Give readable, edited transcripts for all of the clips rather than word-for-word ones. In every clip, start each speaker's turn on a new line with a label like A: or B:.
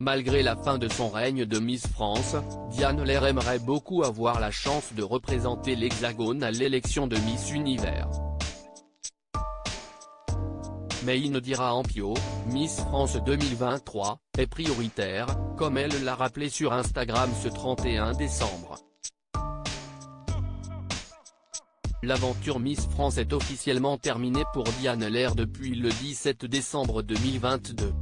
A: Malgré la fin de son règne de Miss France, Diane Lair aimerait beaucoup avoir la chance de représenter l'Hexagone à l'élection de Miss Univers. Mais Inodira Ampio, Miss France 2023, est prioritaire, comme elle l'a rappelé sur Instagram ce 31 décembre. L'aventure Miss France est officiellement terminée pour Diane Lair depuis le 17 décembre 2022.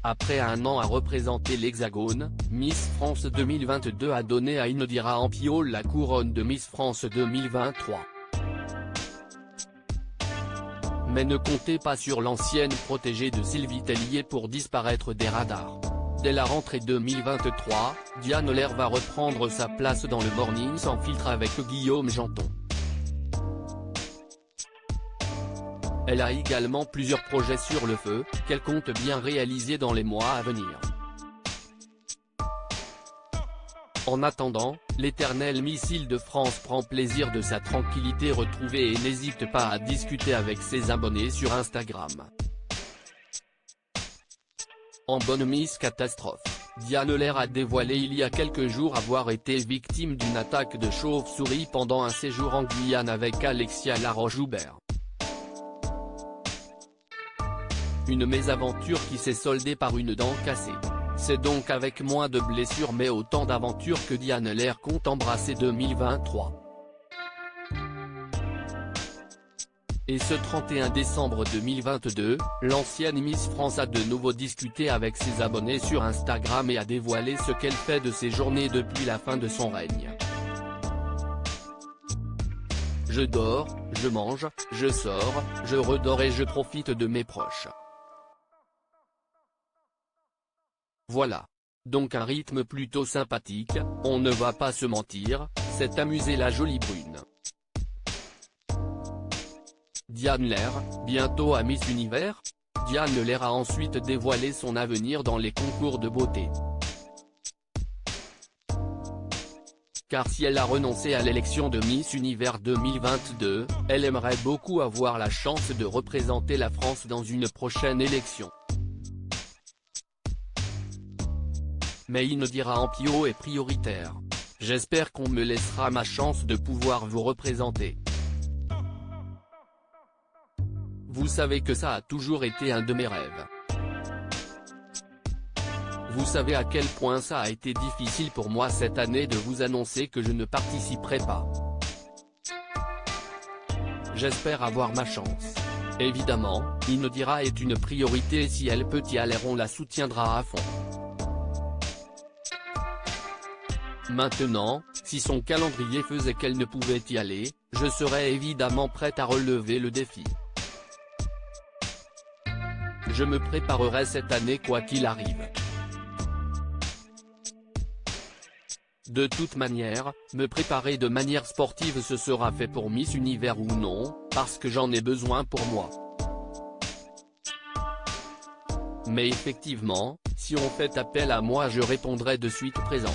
A: Après un an à représenter l'Hexagone, Miss France 2022 a donné à Inodira Ampio la couronne de Miss France 2023. Mais ne comptez pas sur l'ancienne protégée de Sylvie Tellier pour disparaître des radars. Dès la rentrée 2023, Diane Lair va reprendre sa place dans le Morning sans filtre avec Guillaume Janton. Elle a également plusieurs projets sur le feu, qu'elle compte bien réaliser dans les mois à venir. En attendant, l'éternel Miss Île-de-France prend plaisir de sa tranquillité retrouvée et n'hésite pas à discuter avec ses abonnés sur Instagram. En bonne Miss Catastrophe, Diane Lair a dévoilé il y a quelques jours avoir été victime d'une attaque de chauve-souris pendant un séjour en Guyane avec Alexia Laroche-Joubert. Une mésaventure qui s'est soldée par une dent cassée. C'est donc avec moins de blessures mais autant d'aventures que Diane Lair compte embrasser 2023. Et ce 31 décembre 2022, l'ancienne Miss France a de nouveau discuté avec ses abonnés sur Instagram et a dévoilé ce qu'elle fait de ses journées depuis la fin de son règne. Je dors, je mange, je sors, je redors et je profite de mes proches. Voilà. Donc un rythme plutôt sympathique, on ne va pas se mentir, c'est amusé la jolie brune. Diane Lair, bientôt à Miss Univers? Diane Lair a ensuite dévoilé son avenir dans les concours de beauté. Car si elle a renoncé à l'élection de Miss Univers 2022, elle aimerait beaucoup avoir la chance de représenter la France dans une prochaine élection. Mais Inodira Ampio est prioritaire. J'espère qu'on me laissera ma chance de pouvoir vous représenter. Vous savez que ça a toujours été un de mes rêves. Vous savez à quel point ça a été difficile pour moi cette année de vous annoncer que je ne participerai pas. J'espère avoir ma chance. Évidemment, Inodira est une priorité et si elle peut y aller on la soutiendra à fond. Maintenant, si son calendrier faisait qu'elle ne pouvait y aller, je serais évidemment prête à relever le défi. Je me préparerai cette année quoi qu'il arrive. De toute manière, me préparer de manière sportive ce sera fait pour Miss Univers ou non, parce que j'en ai besoin pour moi. Mais effectivement, si on fait appel à moi je répondrai de suite présente.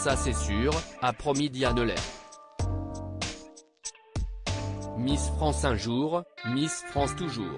A: Ça c'est sûr, a promis Diane Lair. Miss France un jour, Miss France toujours.